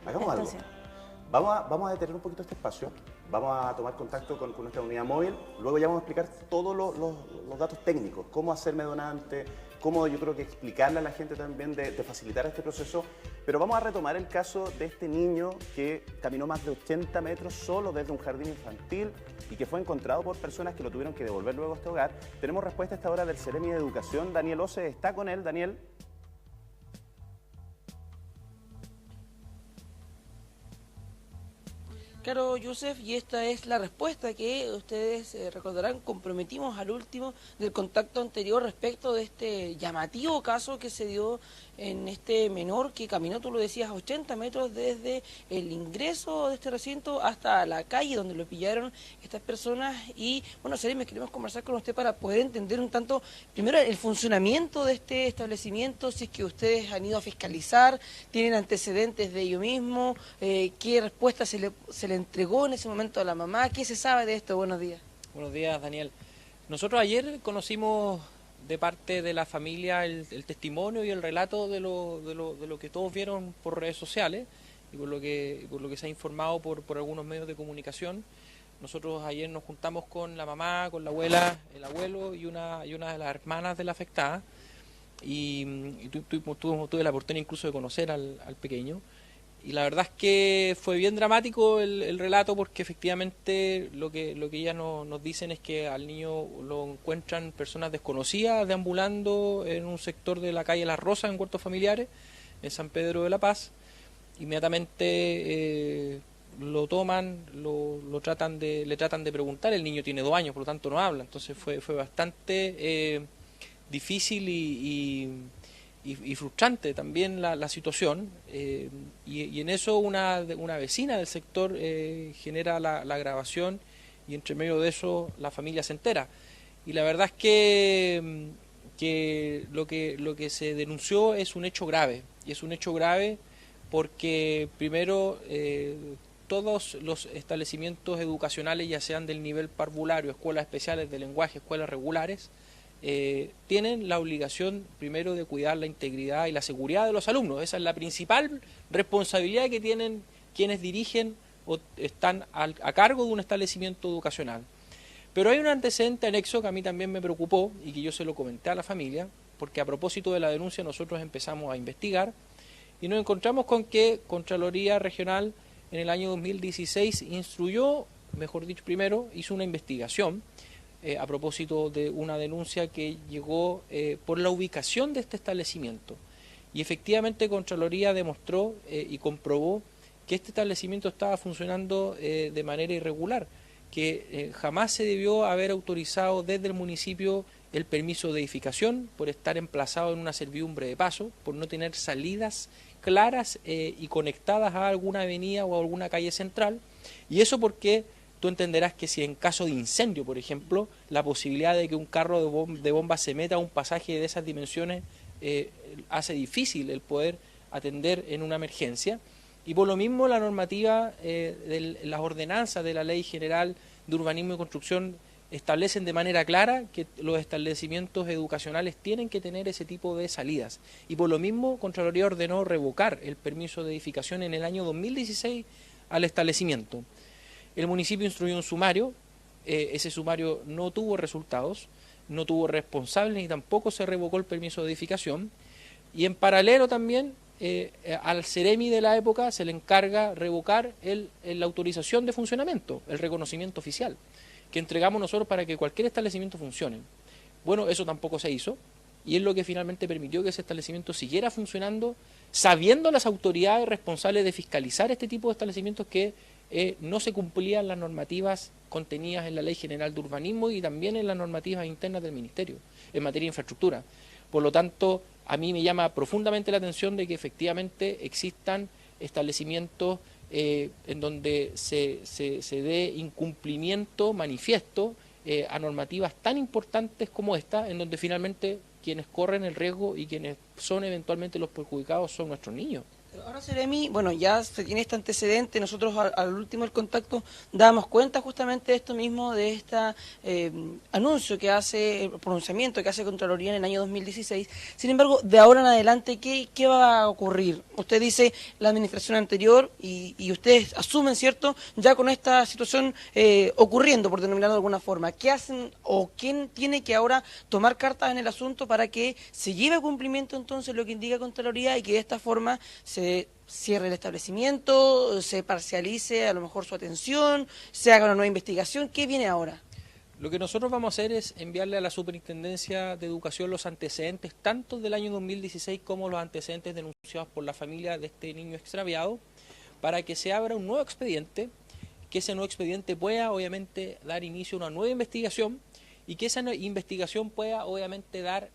Hagamos algo. Estación. Vamos a detener un poquito este espacio, vamos a tomar contacto con nuestra unidad móvil, luego ya vamos a explicar todos los datos técnicos, cómo hacerme donante, cómo yo creo que explicarle a la gente también de facilitar este proceso, pero vamos a retomar el caso de este niño que caminó más de 80 metros solo desde un jardín infantil y que fue encontrado por personas que lo tuvieron que devolver luego a este hogar. Tenemos respuesta a esta hora del Ceremi de Educación, Daniel Oce, está con él, Daniel. Claro, Yusef, y esta es la respuesta que ustedes recordarán, comprometimos al último del contacto anterior respecto de este llamativo caso que se dio en este menor que caminó, tú lo decías, 80 metros desde el ingreso de este recinto hasta la calle donde lo pillaron estas personas. Y bueno, Seremi, queremos conversar con usted para poder entender un tanto, primero, el funcionamiento de este establecimiento, si es que ustedes han ido a fiscalizar, tienen antecedentes de ello mismo, qué respuesta se le entregó en ese momento a la mamá, qué se sabe de esto. Buenos días. Buenos días, Daniel. Nosotros ayer conocimos de parte de la familia el testimonio y el relato de lo que todos vieron por redes sociales y por lo que se ha informado por algunos medios de comunicación. Nosotros ayer nos juntamos con la mamá, con la abuela, el abuelo y una de las hermanas de la afectada y tuve la oportunidad incluso de conocer al pequeño. Y la verdad es que fue bien dramático el relato porque efectivamente lo que ellas nos dicen es que al niño lo encuentran personas desconocidas deambulando en un sector de la calle Las Rosas en Huertos Familiares, en San Pedro de la Paz. Inmediatamente lo toman, le tratan de preguntar, el niño tiene 2 años, por lo tanto no habla, entonces fue bastante difícil y frustrante también la situación, y en eso una vecina del sector genera la grabación y entre medio de eso la familia se entera. Y la verdad es que lo que se denunció es un hecho grave, y es un hecho grave porque primero todos los establecimientos educacionales, ya sean del nivel parvulario, escuelas especiales de lenguaje, escuelas regulares, tienen la obligación primero de cuidar la integridad y la seguridad de los alumnos. Esa es la principal responsabilidad que tienen quienes dirigen o están a cargo de un establecimiento educacional. Pero hay un antecedente anexo que a mí también me preocupó y que yo se lo comenté a la familia, porque a propósito de la denuncia nosotros empezamos a investigar y nos encontramos con que Contraloría Regional en el año 2016 instruyó, mejor dicho, primero hizo una investigación a propósito de una denuncia que llegó por la ubicación de este establecimiento. Y efectivamente Contraloría demostró y comprobó que este establecimiento estaba funcionando de manera irregular, que jamás se debió haber autorizado desde el municipio el permiso de edificación por estar emplazado en una servidumbre de paso, por no tener salidas claras y conectadas a alguna avenida o a alguna calle central, y eso porque tú entenderás que si en caso de incendio, por ejemplo, la posibilidad de que un carro de bomba se meta a un pasaje de esas dimensiones hace difícil el poder atender en una emergencia. Y por lo mismo la normativa de las ordenanzas de la Ley General de Urbanismo y Construcción establecen de manera clara que los establecimientos educacionales tienen que tener ese tipo de salidas. Y por lo mismo Contraloría ordenó revocar el permiso de edificación en el año 2016 al establecimiento. El municipio instruyó un sumario, ese sumario no tuvo resultados, no tuvo responsables ni tampoco se revocó el permiso de edificación, y en paralelo también al Ceremi de la época se le encarga revocar la autorización de funcionamiento, el reconocimiento oficial, que entregamos nosotros para que cualquier establecimiento funcione. Bueno, eso tampoco se hizo, y es lo que finalmente permitió que ese establecimiento siguiera funcionando, sabiendo las autoridades responsables de fiscalizar este tipo de establecimientos que no se cumplían las normativas contenidas en la Ley General de Urbanismo y también en las normativas internas del Ministerio en materia de infraestructura. Por lo tanto, a mí me llama profundamente la atención de que efectivamente existan establecimientos en donde se dé incumplimiento manifiesto a normativas tan importantes como esta, en donde finalmente quienes corren el riesgo y quienes son eventualmente los perjudicados son nuestros niños. Ahora, Seremi, bueno, ya se tiene este antecedente, nosotros al último del contacto dábamos cuenta justamente de esto mismo, de este anuncio que hace, el pronunciamiento que hace Contraloría en el año 2016. Sin embargo, de ahora en adelante, ¿qué va a ocurrir? Usted dice la administración anterior y ustedes asumen, ¿cierto?, ya con esta situación ocurriendo, por denominarlo de alguna forma. ¿Qué hacen o quién tiene que ahora tomar cartas en el asunto para que se lleve a cumplimiento entonces lo que indica Contraloría y que de esta forma se cierre el establecimiento, se parcialice a lo mejor su atención, se haga una nueva investigación? ¿Qué viene ahora? Lo que nosotros vamos a hacer es enviarle a la Superintendencia de Educación los antecedentes tanto del año 2016 como los antecedentes denunciados por la familia de este niño extraviado, para que se abra un nuevo expediente, que ese nuevo expediente pueda obviamente dar inicio a una nueva investigación y que esa investigación pueda obviamente dar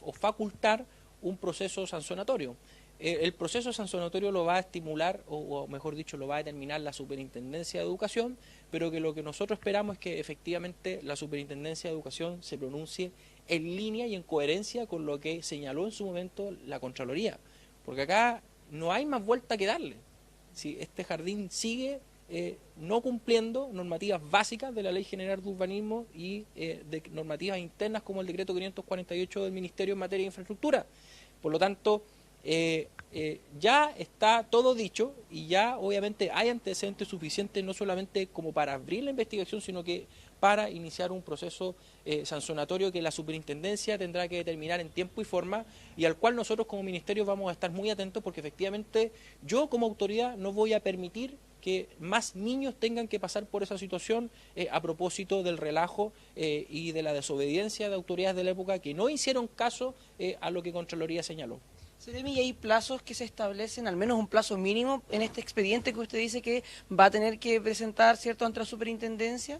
o facultar un proceso sancionatorio. El proceso sancionatorio lo va a estimular, o mejor dicho, lo va a determinar la Superintendencia de Educación, pero que lo que nosotros esperamos es que efectivamente la Superintendencia de Educación se pronuncie en línea y en coherencia con lo que señaló en su momento la Contraloría, porque acá no hay más vuelta que darle. Si este jardín sigue no cumpliendo normativas básicas de la Ley General de Urbanismo y de normativas internas como el Decreto 548 del Ministerio en materia de infraestructura. Por lo tanto, ya está todo dicho y ya obviamente hay antecedentes suficientes no solamente como para abrir la investigación, sino que para iniciar un proceso sancionatorio que la superintendencia tendrá que determinar en tiempo y forma y al cual nosotros como ministerio vamos a estar muy atentos, porque efectivamente yo como autoridad no voy a permitir que más niños tengan que pasar por esa situación a propósito del relajo y de la desobediencia de autoridades de la época que no hicieron caso a lo que Contraloría señaló. Seremi, ¿y hay plazos que se establecen, al menos un plazo mínimo en este expediente que usted dice que va a tener que presentar, ¿cierto?, ante la superintendencia?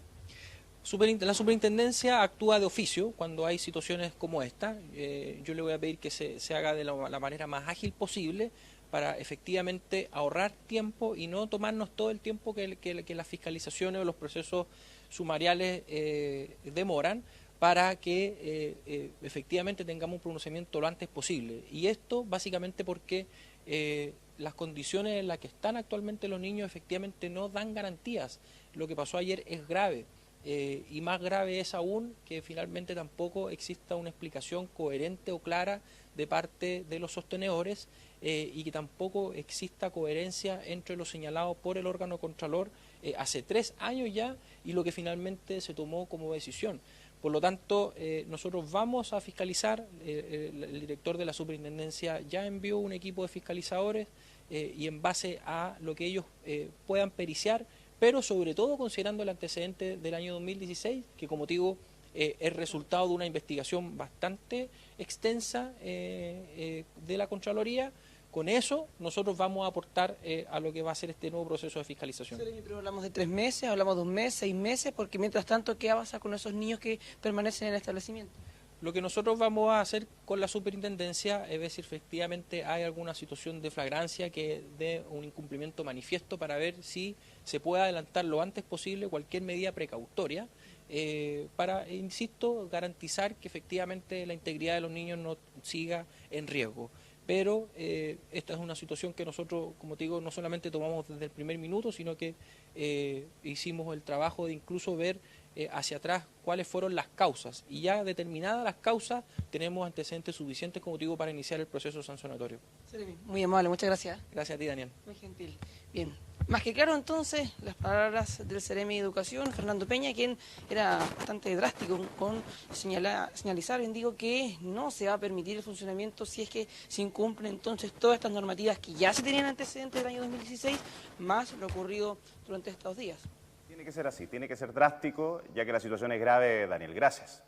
La superintendencia actúa de oficio cuando hay situaciones como esta. Yo le voy a pedir que se haga de la manera más ágil posible para efectivamente ahorrar tiempo y no tomarnos todo el tiempo que las fiscalizaciones o los procesos sumariales demoran, para que efectivamente tengamos un pronunciamiento lo antes posible. Y esto básicamente porque las condiciones en las que están actualmente los niños efectivamente no dan garantías. Lo que pasó ayer es grave. Y más grave es aún que finalmente tampoco exista una explicación coherente o clara de parte de los sostenedores y que tampoco exista coherencia entre lo señalado por el órgano contralor hace 3 años ya y lo que finalmente se tomó como decisión. Por lo tanto, nosotros vamos a fiscalizar, el director de la superintendencia ya envió un equipo de fiscalizadores y en base a lo que ellos puedan periciar, pero sobre todo considerando el antecedente del año 2016, que como digo, es resultado de una investigación bastante extensa de la Contraloría. Con eso nosotros vamos a aportar a lo que va a ser este nuevo proceso de fiscalización. Pero hablamos de 3 meses, hablamos de 1 mes, 6 meses, porque mientras tanto, ¿qué va a pasar con esos niños que permanecen en el establecimiento? Lo que nosotros vamos a hacer con la superintendencia es ver si efectivamente hay alguna situación de flagrancia que dé un incumplimiento manifiesto para ver si se puede adelantar lo antes posible cualquier medida precautoria para, insisto, garantizar que efectivamente la integridad de los niños no siga en riesgo. Pero esta es una situación que nosotros, como te digo, no solamente tomamos desde el primer minuto, sino que hicimos el trabajo de incluso ver hacia atrás cuáles fueron las causas. Y ya determinadas las causas, tenemos antecedentes suficientes, como te digo, para iniciar el proceso sancionatorio. Muy amable, muchas gracias. Gracias a ti, Daniel. Muy gentil. Bien, más que claro entonces las palabras del Seremi de Educación, Fernando Peña, quien era bastante drástico con señalizar, bien digo, que no se va a permitir el funcionamiento si es que se incumplen entonces todas estas normativas que ya se tenían antecedentes del año 2016, más lo ocurrido durante estos días. Tiene que ser así, tiene que ser drástico, ya que la situación es grave, Daniel. Gracias.